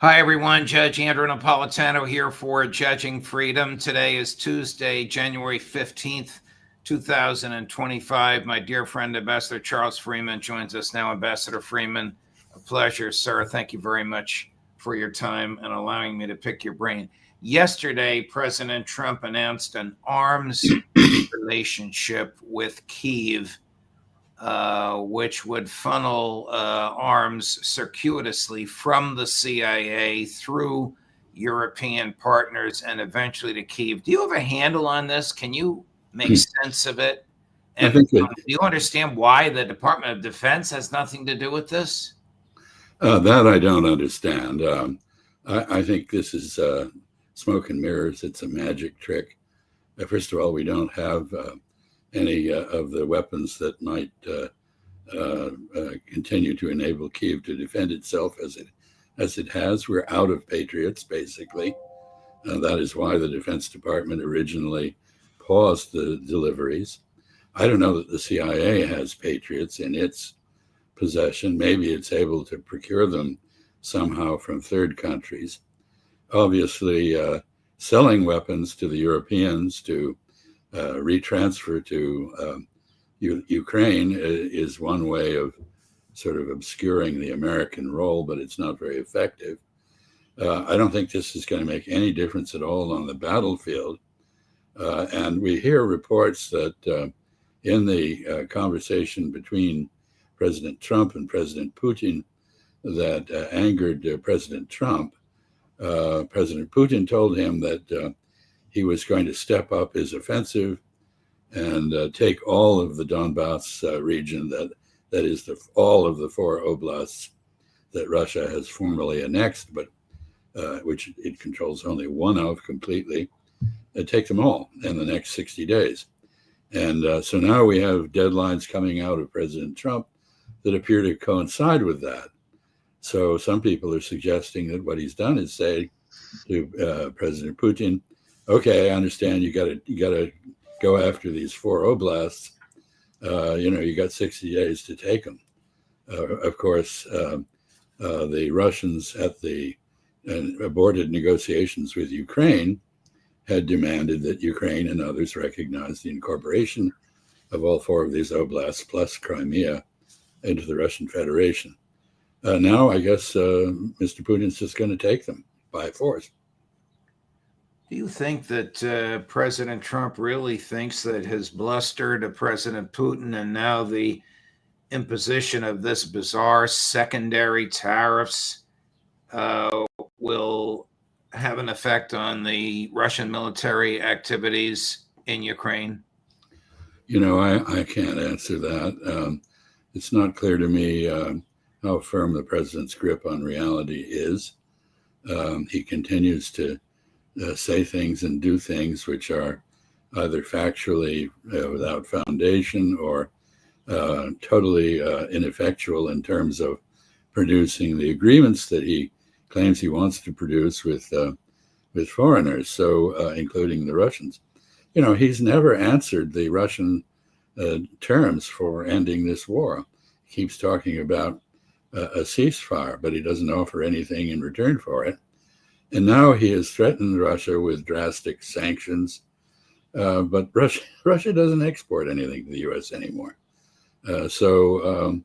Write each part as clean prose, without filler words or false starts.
Hi, everyone. Judge Andrew Napolitano here for Judging Freedom. Today is Tuesday, January 15th, 2025. My dear friend, Ambassador Charles Freeman, joins us now. Ambassador Freeman, a pleasure, sir. Thank you very much for your time and allowing me to pick your brain. Yesterday, President Trump announced an arms relationship with Kyiv, which would funnel arms circuitously from the CIA through European partners and eventually to Kyiv. Do you have a handle on this? Can you make sense of it? And do you understand why the Department of Defense has nothing to do with this? That I don't understand. I think this is smoke and mirrors. It's a magic trick. First of all, we don't have any of the weapons that might continue to enable Kyiv to defend itself as it has. We're out of Patriots, basically. That is why the Defense Department originally paused the deliveries. I don't know that the CIA has Patriots in its possession. Maybe it's able to procure them somehow from third countries. Obviously, selling weapons to the Europeans to retransfer to Ukraine is one way of sort of obscuring the American role, but it's not very effective. I don't think this is going to make any difference at all on the battlefield. And we hear reports that in the conversation between President Trump and President Putin that angered President Trump, President Putin told him that he was going to step up his offensive and take all of the Donbass region, that is all of the 4 oblasts that Russia has formally annexed, but which it controls only one of completely, and take them all in the next 60 days. And so now we have deadlines coming out of President Trump that appear to coincide with that. So some people are suggesting that what he's done is say to President Putin, okay, I understand you got to go after these 4 oblasts. You got 60 days to take them. Of course, the Russians at the aborted negotiations with Ukraine had demanded that Ukraine and others recognize the incorporation of all 4 of these oblasts plus Crimea into the Russian Federation. Now, I guess Mr. Putin's just going to take them by force. Do you think that President Trump really thinks that his bluster to President Putin and now the imposition of this bizarre secondary tariffs will have an effect on the Russian military activities in Ukraine? I can't answer that. It's not clear to me how firm the president's grip on reality is. He continues to say things and do things which are either factually without foundation or totally ineffectual in terms of producing the agreements that he claims he wants to produce with foreigners, so including the Russians. He's never answered the Russian terms for ending this war. He keeps talking about a ceasefire, but he doesn't offer anything in return for it. And now he has threatened Russia with drastic sanctions, but Russia doesn't export anything to the U.S. anymore. So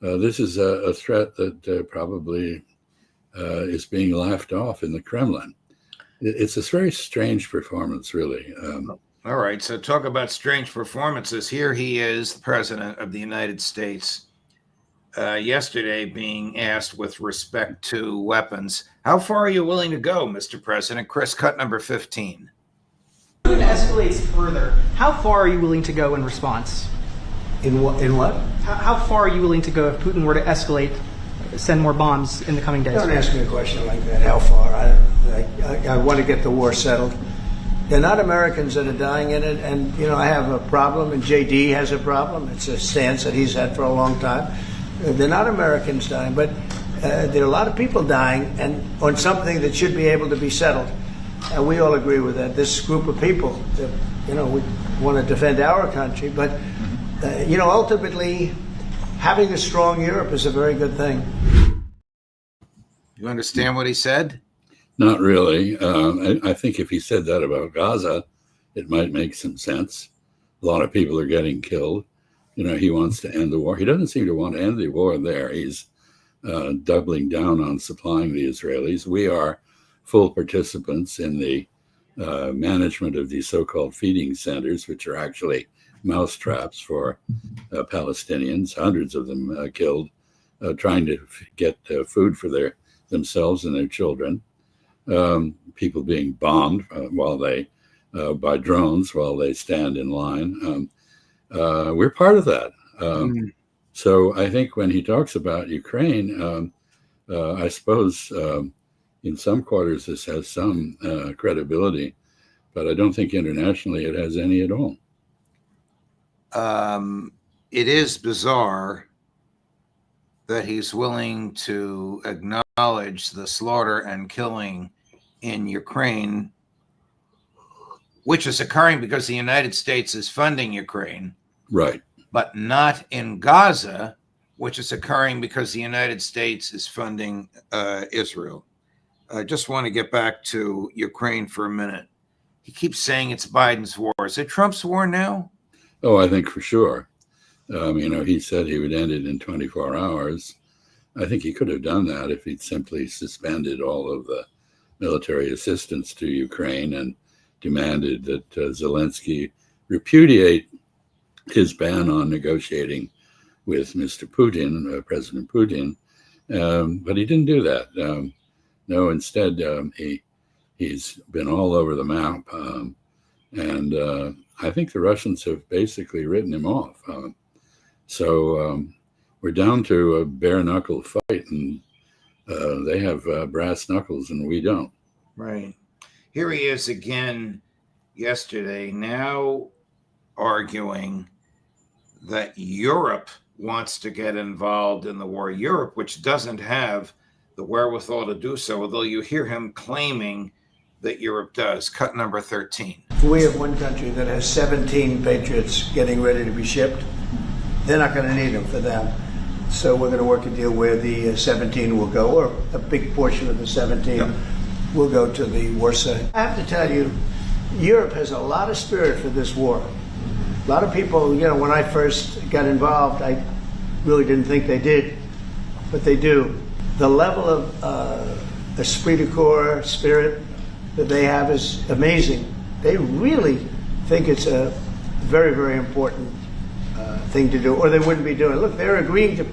this is a threat that probably is being laughed off in the Kremlin. It's a very strange performance, really. All right, so talk about strange performances. Here he is, the President of the United States, yesterday being asked with respect to weapons. How far are you willing to go, Mr. President? Chris, cut number 15. If Putin escalates further, how far are you willing to go in response? In what? How far are you willing to go if Putin were to escalate, send more bombs in the coming days? Don't ask me a question like that. How far? I want to get the war settled. They're not Americans that are dying in it, and I have a problem, and JD has a problem. It's a stance that he's had for a long time. They're not Americans dying, but there are a lot of people dying, and on something that should be able to be settled. And we all agree with that. This group of people, we want to defend our country, but ultimately, having a strong Europe is a very good thing. You understand what he said? Not really. I think if he said that about Gaza, it might make some sense. A lot of people are getting killed. He wants to end the war. He doesn't seem to want to end the war there. He's doubling down on supplying the Israelis. We are full participants in the management of these so-called feeding centers, which are actually mousetraps for Palestinians, hundreds of them killed, trying to get food for themselves and their children. People being bombed by drones while they stand in line. We're part of that. So I think when he talks about Ukraine, I suppose in some quarters this has some credibility, but I don't think internationally it has any at all. It is bizarre that he's willing to acknowledge the slaughter and killing in Ukraine, which is occurring because the United States is funding Ukraine. Right. But not in Gaza, which is occurring because the United States is funding Israel. I just want to get back to Ukraine for a minute. He keeps saying it's Biden's war. Is it Trump's war now? Oh, I think for sure. He said he would end it in 24 hours. I think he could have done that if he'd simply suspended all of the military assistance to Ukraine and demanded that Zelensky repudiate his ban on negotiating with Mr. Putin, President Putin. But he didn't do that. No, instead, he's been all over the map. And I think the Russians have basically written him off. So we're down to a bare knuckle fight, and they have brass knuckles and we don't. Right. Here he is again yesterday, now arguing that Europe wants to get involved in the war. Europe, which doesn't have the wherewithal to do so, although you hear him claiming that Europe does. Cut number 13. We have one country that has 17 Patriots getting ready to be shipped. They're not going to need them for them. So we're going to work a deal where the 17 will go, or a big portion of the 17 will go to the war side. I have to tell you, Europe has a lot of spirit for this war. A lot of people, when I first got involved, I really didn't think they did, but they do. The level of esprit de corps, spirit that they have is amazing. They really think it's a very, very important thing to do, or they wouldn't be doing it. Look, they're agreeing to,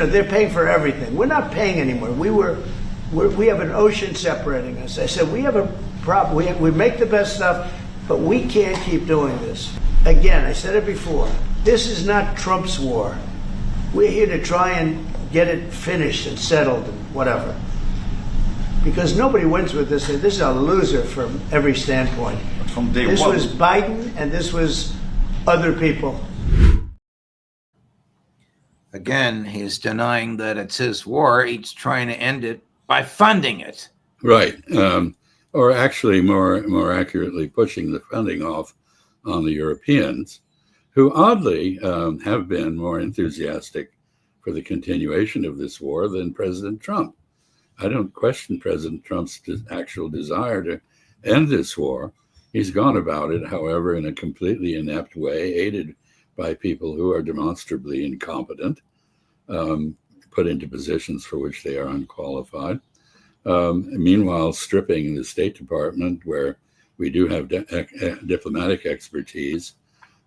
they're paying for everything. We're not paying anymore. We have an ocean separating us. I said, we have a problem. We make the best stuff, but we can't keep doing this. Again, I said it before, this is not Trump's war. We're here to try and get it finished and settled and whatever. Because nobody wins with this. This is a loser from every standpoint. From day this one. was Biden and this was other people. Again, he's denying that it's his war. He's trying to end it by funding it. Right. Or actually, more accurately, pushing the funding off on the Europeans, who oddly have been more enthusiastic for the continuation of this war than President Trump. I don't question President Trump's actual desire to end this war. He's gone about it, however, in a completely inept way, aided by people who are demonstrably incompetent, put into positions for which they are unqualified. Meanwhile, stripping the State Department, where we do have diplomatic expertise,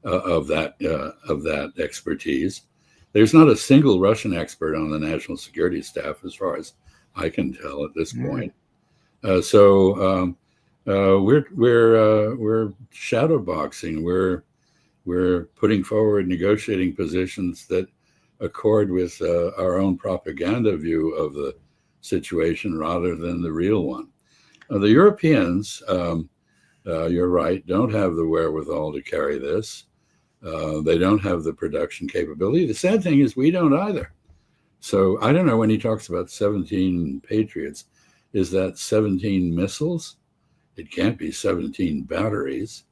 of that expertise. There's not a single Russian expert on the national security staff, as far as I can tell at this point. So we're shadow boxing. We're putting forward negotiating positions that accord with our own propaganda view of the situation rather than the real one. The Europeans, you're right, don't have the wherewithal to carry this. They don't have the production capability. The sad thing is we don't either. So I don't know, when he talks about 17 Patriots, is that 17 missiles? It can't be 17 batteries.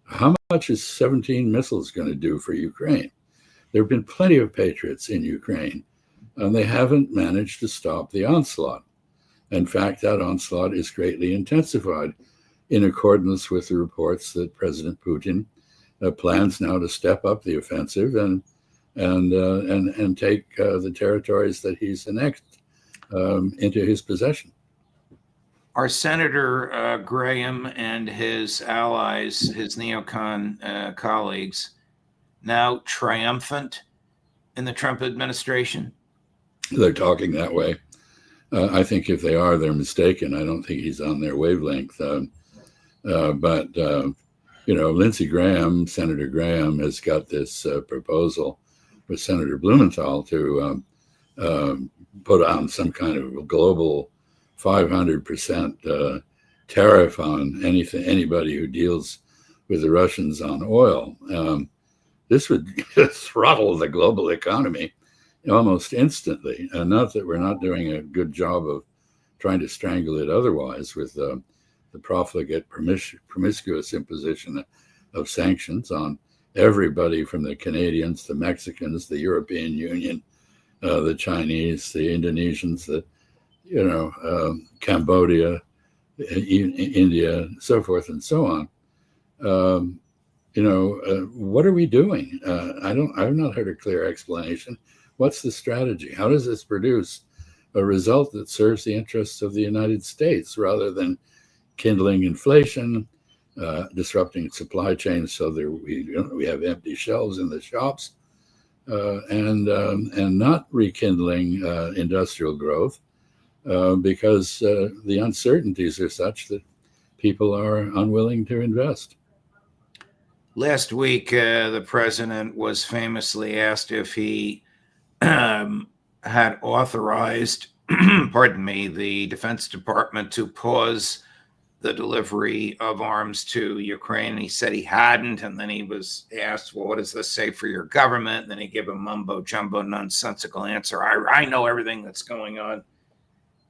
How much is 17 missiles going to do for Ukraine? There have been plenty of Patriots in Ukraine, and they haven't managed to stop the onslaught. In fact, that onslaught is greatly intensified in accordance with the reports that President Putin plans now to step up the offensive and take the territories that he's annexed into his possession. Are Senator Graham and his allies, his neocon colleagues, now triumphant in the Trump administration? They're talking that way. I think if they are, they're mistaken. I don't think he's on their wavelength. But Lindsey Graham, Senator Graham, has got this proposal with Senator Blumenthal to put on some kind of a global 500% tariff on anybody who deals with the Russians on oil. This would throttle the global economy almost instantly. Not that we're not doing a good job of trying to strangle it otherwise with the profligate, promiscuous imposition of sanctions on everybody from the Canadians, the Mexicans, the European Union, the Chinese, the Indonesians, Cambodia, India, so forth and so on. What are we doing? I've not heard a clear explanation. What's the strategy? How does this produce a result that serves the interests of the United States rather than kindling inflation, disrupting supply chains so that we have empty shelves in the shops, and not rekindling industrial growth because the uncertainties are such that people are unwilling to invest. Last week, the president was famously asked if he had authorized, the Defense Department to pause the delivery of arms to Ukraine. And he said he hadn't. And then he was asked, well, what does this say for your government? And then he gave a mumbo jumbo nonsensical answer. I know everything that's going on.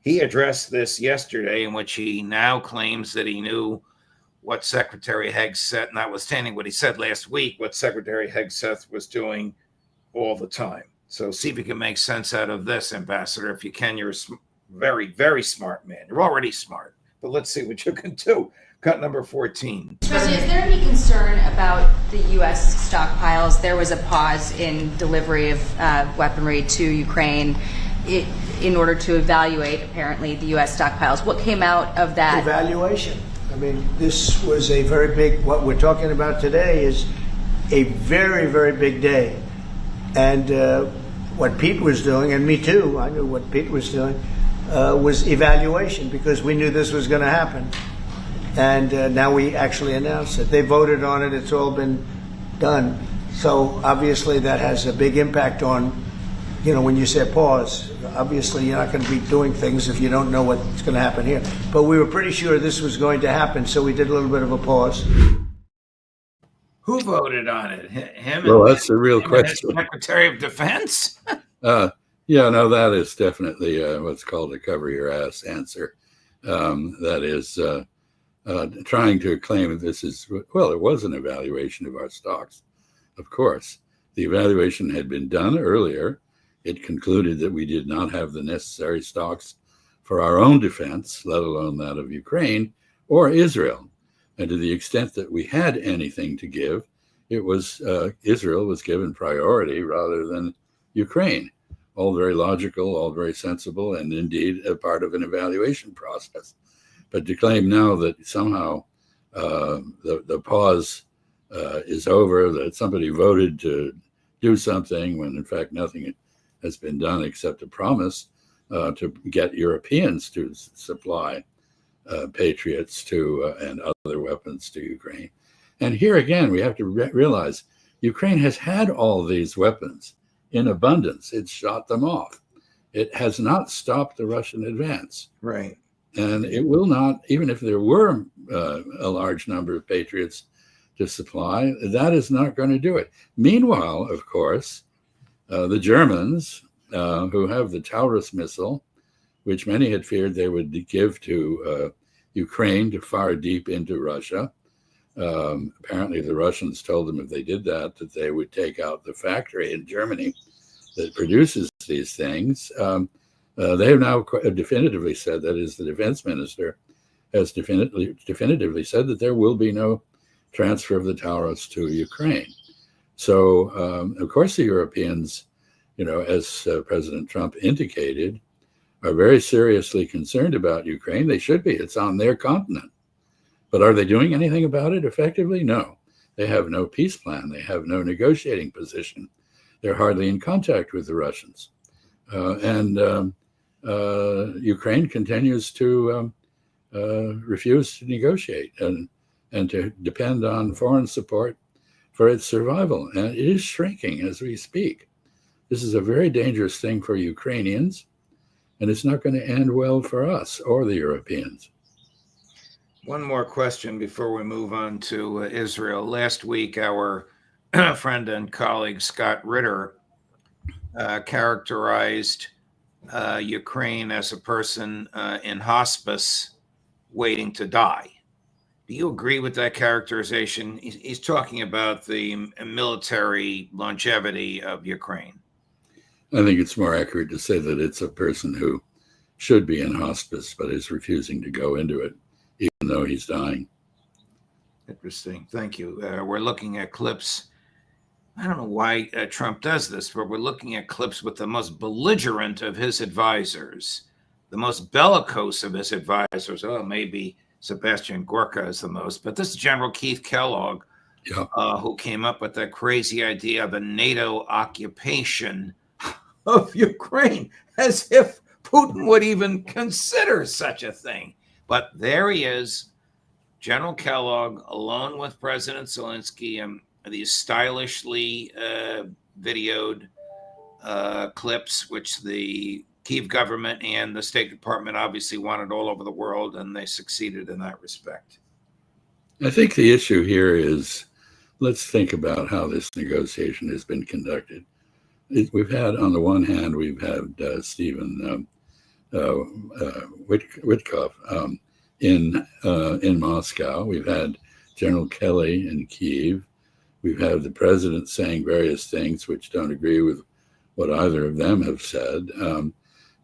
He addressed this yesterday, in which he now claims that he knew what Secretary Hegseth, notwithstanding what he said last week, what Secretary Hegseth was doing all the time. So see if you can make sense out of this, Ambassador. If you can, you're a very, very smart man. You're already smart, but let's see what you can do. Cut number 14. President, is there any concern about the U.S. stockpiles? There was a pause in delivery of weaponry to Ukraine in order to evaluate, apparently, the U.S. stockpiles. What came out of that? Evaluation. I mean, this was a very big, what we're talking about today is a very, very big day. And what Pete was doing, and me too, I knew what Pete was doing, was evaluation, because we knew this was going to happen. And now we actually announced it. They voted on it. It's all been done. So obviously that has a big impact on, when you say pause, obviously you're not going to be doing things if you don't know what's going to happen here. But we were pretty sure this was going to happen, so we did a little bit of a pause. Who voted on it? Him? Well, that's a real question. Secretary of Defense? That is definitely what's called a cover your ass answer. That is trying to claim that this is, it was an evaluation of our stocks, of course. The evaluation had been done earlier. It concluded that we did not have the necessary stocks for our own defense, let alone that of Ukraine or Israel. And to the extent that we had anything to give, it was Israel was given priority rather than Ukraine. All very logical, all very sensible, and indeed a part of an evaluation process. But to claim now that somehow the pause is over, that somebody voted to do something when in fact nothing has been done except a promise to get Europeans to supply Patriots to and other weapons to Ukraine. And here again, we have to realize Ukraine has had all these weapons in abundance. It's shot them off. It has not stopped the Russian advance. Right. And it will not, even if there were a large number of Patriots to supply, that is not going to do it. Meanwhile, of course, the Germans, who have the Taurus missile, which many had feared they would give to Ukraine to fire deep into Russia. Apparently, the Russians told them if they did that they would take out the factory in Germany that produces these things. They have now definitively said, that is, the defense minister has definitively said that there will be no transfer of the tariffs to Ukraine. So, of course, the Europeans, as President Trump indicated, are very seriously concerned about Ukraine. They should be. It's on their continent. But are they doing anything about it effectively? No. They have no peace plan. They have no negotiating position. They're hardly in contact with the Russians. And Ukraine continues to refuse to negotiate and to depend on foreign support for its survival. And it is shrinking as we speak. This is a very dangerous thing for Ukrainians, and it's not going to end well for us or the Europeans. One more question before we move on to Israel. Last week, our friend and colleague Scott Ritter characterized Ukraine as a person in hospice waiting to die. Do you agree with that characterization? He's talking about the military longevity of Ukraine. I think it's more accurate to say that it's a person who should be in hospice but is refusing to go into it, even though he's dying. Interesting. Thank you. We're looking at clips. I don't know why Trump does this, but we're looking at clips with the most belligerent of his advisors, the most bellicose of his advisors. Oh, maybe Sebastian Gorka is the most, but this is General Keith Kellogg, who came up with that crazy idea of a NATO occupation of Ukraine, as if Putin would even consider such a thing. But there he is, General Kellogg, alone with President Zelensky, and these stylishly videoed clips, which the Kyiv government and the State Department obviously wanted all over the world, and they succeeded in that respect. I think the issue here is, let's think about how this negotiation has been conducted. We've had, on the one hand, we've had Stephen Witkoff in Moscow. We've had General Kelly in Kyiv. We've had the president saying various things which don't agree with what either of them have said.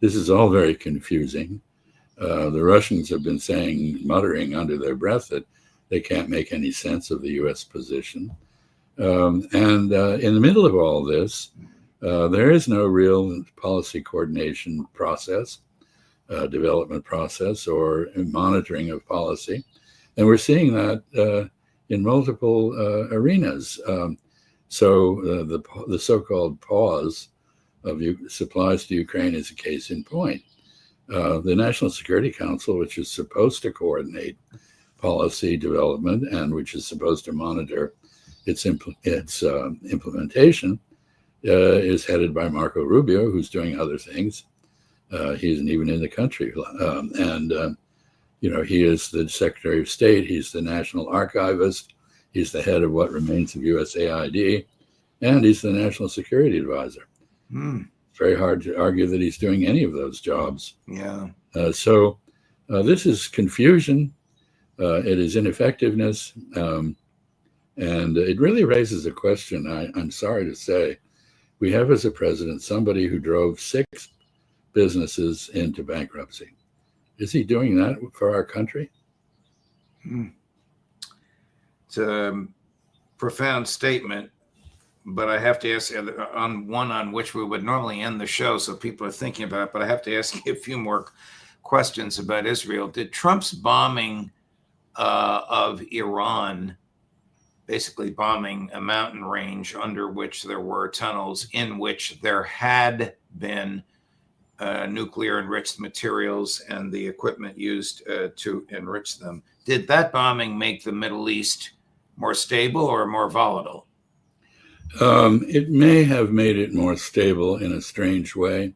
This is all very confusing. The Russians have been muttering under their breath that they can't make any sense of the U.S. position. And in the middle of all this, there is no real policy coordination process, development process, or monitoring of policy. And we're seeing that in multiple arenas. So the so-called pause of supplies to Ukraine is a case in point. The National Security Council, which is supposed to coordinate policy development and which is supposed to monitor its implementation, is headed by Marco Rubio, who's doing other things. He isn't even in the country. He is the Secretary of State. He's the National Archivist. He's the head of what remains of USAID. And he's the National Security Advisor. It's very hard to argue that he's doing any of those jobs. Yeah. So this is confusion. It is ineffectiveness. And it really raises a question, I'm sorry to say. We have as a president somebody who drove 6 businesses into bankruptcy. Is he doing that for our country? It's a profound statement, but I have to ask on one on which we would normally end the show, so people are thinking about it, but I have to ask you a few more questions about Israel. Did Trump's bombing of Iran, basically bombing a mountain range under which there were tunnels in which there had been nuclear enriched materials and the equipment used to enrich them, did that bombing make the Middle East more stable or more volatile? It may have made it more stable in a strange way,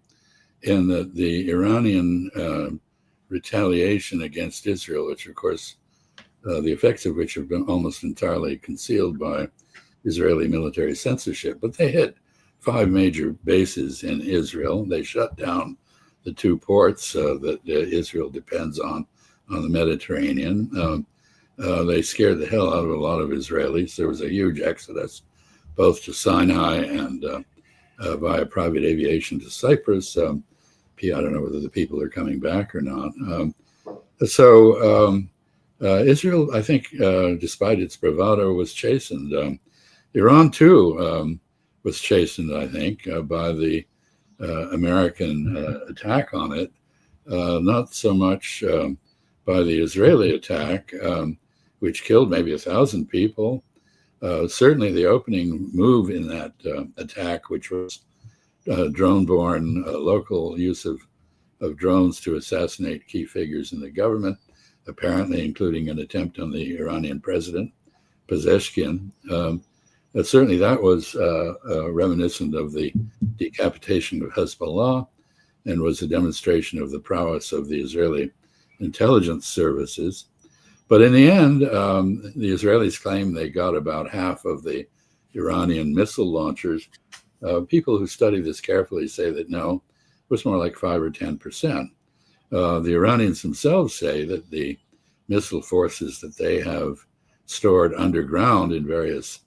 in that the Iranian retaliation against Israel, which of course the effects of which have been almost entirely concealed by Israeli military censorship, but they hit 5 major bases in Israel. They shut down the 2 ports that Israel depends on the Mediterranean. They scared the hell out of a lot of Israelis. There was a huge exodus, both to Sinai and via private aviation to Cyprus. I don't know whether the people are coming back or not. Israel, I think, despite its bravado, was chastened. Iran, too, was chastened, I think, by the American attack on it, not so much by the Israeli attack, which killed maybe 1,000 people. Certainly the opening move in that attack, which was drone-borne local use of drones to assassinate key figures in the government, apparently including an attempt on the Iranian president, Pezeshkian. Certainly that was reminiscent of the decapitation of Hezbollah and was a demonstration of the prowess of the Israeli intelligence services. But in the end, the Israelis claim they got about half of the Iranian missile launchers. People who study this carefully say that no, it was more like 5 or 10%. The Iranians themselves say that the missile forces that they have stored underground in various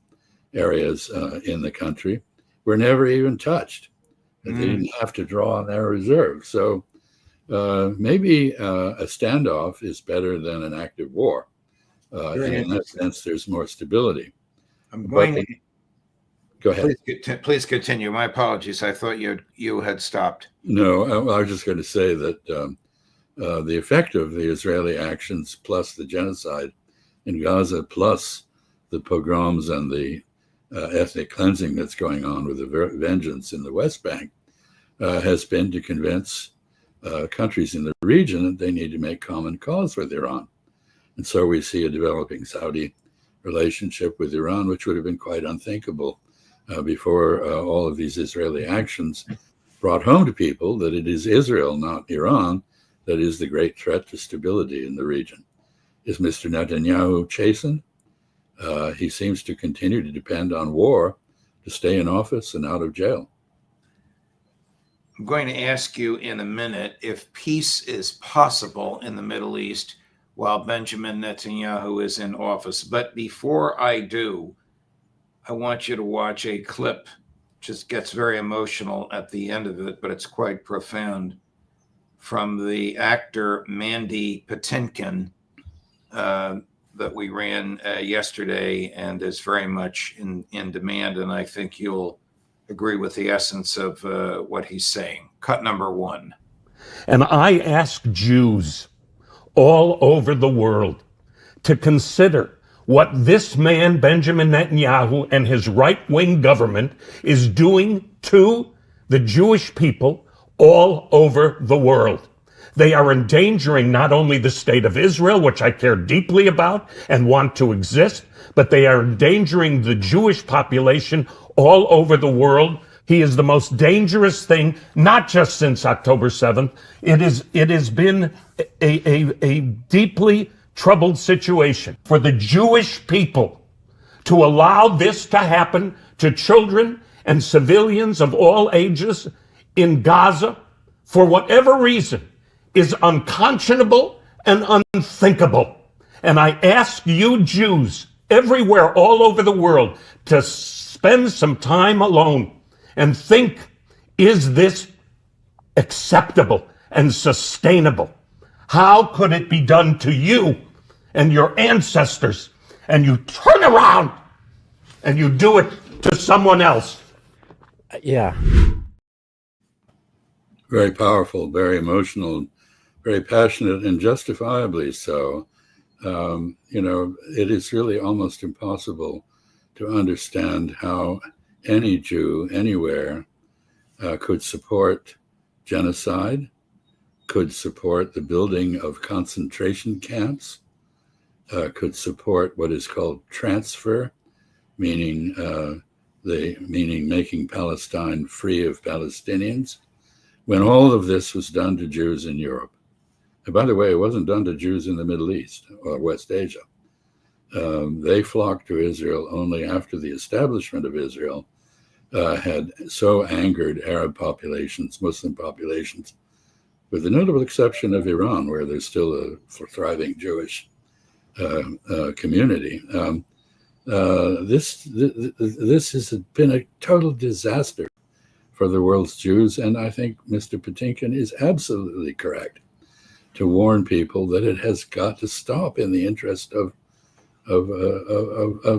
areas in the country were never even touched. They didn't have to draw on their reserve. So maybe a standoff is better than an active war. And in that sense, there's more stability. I'm going to go ahead. Please continue. My apologies. I thought you had stopped. No, I was just going to say that the effect of the Israeli actions, plus the genocide in Gaza, plus the pogroms and the ethnic cleansing that's going on with the vengeance in the West Bank, has been to convince countries in the region that they need to make common cause with Iran. And so we see a developing Saudi relationship with Iran, which would have been quite unthinkable before all of these Israeli actions brought home to people that it is Israel, not Iran, that is the great threat to stability in the region. Is Mr. Netanyahu chastened? He seems to continue to depend on war to stay in office and out of jail. I'm going to ask you in a minute if peace is possible in the Middle East while Benjamin Netanyahu is in office. But before I do, I want you to watch a clip. Just gets very emotional at the end of it, but it's quite profound, from the actor Mandy Patin that we ran yesterday, and is very much in demand. And I think you'll agree with the essence of what he's saying. Cut number 1. And I ask Jews all over the world to consider what this man, Benjamin Netanyahu, and his right-wing government is doing to the Jewish people all over the world. They are endangering not only the state of Israel, which I care deeply about and want to exist, but they are endangering the Jewish population all over the world. He is the most dangerous thing, not just since October 7th. It has been a deeply troubled situation for the Jewish people to allow this to happen to children and civilians of all ages in Gaza, for whatever reason, is unconscionable and unthinkable. And I ask you Jews everywhere all over the world to spend some time alone and think, is this acceptable and sustainable? How could it be done to you and your ancestors, and you turn around and you do it to someone else? Yeah. Very powerful, very emotional, very passionate, and justifiably so. It is really almost impossible to understand how any Jew anywhere could support genocide, could support the building of concentration camps, could support what is called transfer, meaning making Palestine free of Palestinians, when all of this was done to Jews in Europe. And by the way, it wasn't done to Jews in the Middle East or West Asia. They flocked to Israel only after the establishment of Israel had so angered Arab populations, Muslim populations, with the notable exception of Iran, where there's still a thriving Jewish community. This has been a total disaster for the world's Jews. And I think Mr. Patinkin is absolutely correct to warn people that it has got to stop in the interest of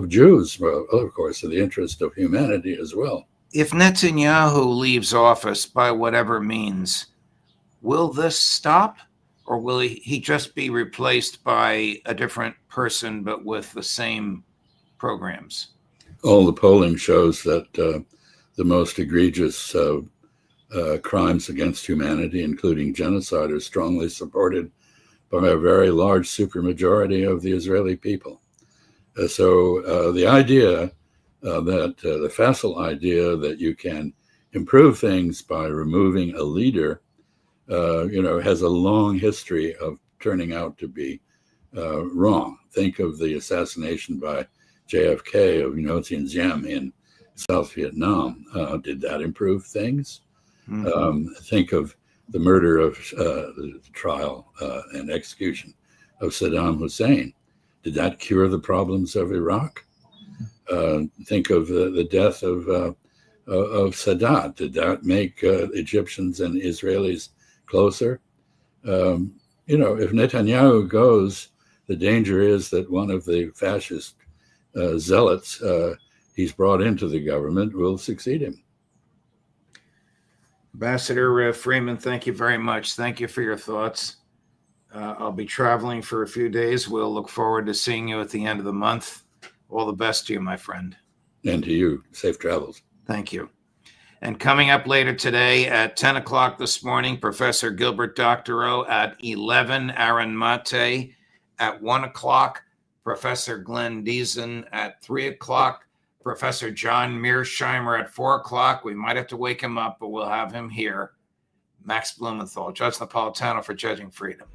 Jews, well, of course, in the interest of humanity as well. If Netanyahu leaves office by whatever means, will this stop, or will he just be replaced by a different person but with the same programs? All the polling shows that the most egregious crimes against humanity, including genocide, are strongly supported by a very large supermajority of the Israeli people. So the idea the facile idea that you can improve things by removing a leader, has a long history of turning out to be wrong. Think of the assassination by JFK of Ngo Dinh Diem in South Vietnam. Did that improve things? Mm-hmm. Think of the murder of the trial and execution of Saddam Hussein. Did that cure the problems of Iraq? Think of the death of Sadat. Did that make Egyptians and Israelis closer? If Netanyahu goes, the danger is that one of the fascist zealots he's brought into the government will succeed him. Ambassador Freeman, thank you very much. Thank you for your thoughts. I'll be traveling for a few days. We'll look forward to seeing you at the end of the month. All the best to you, my friend. And to you. Safe travels. Thank you. And coming up later today at 10 o'clock this morning, Professor Gilbert Doctorow. At 11, Aaron Mate. At 1 o'clock, Professor Glenn Deason. At 3 o'clock, Professor John Mearsheimer. At 4 o'clock, we might have to wake him up, but we'll have him here. Max Blumenthal, Judge Napolitano for Judging Freedom.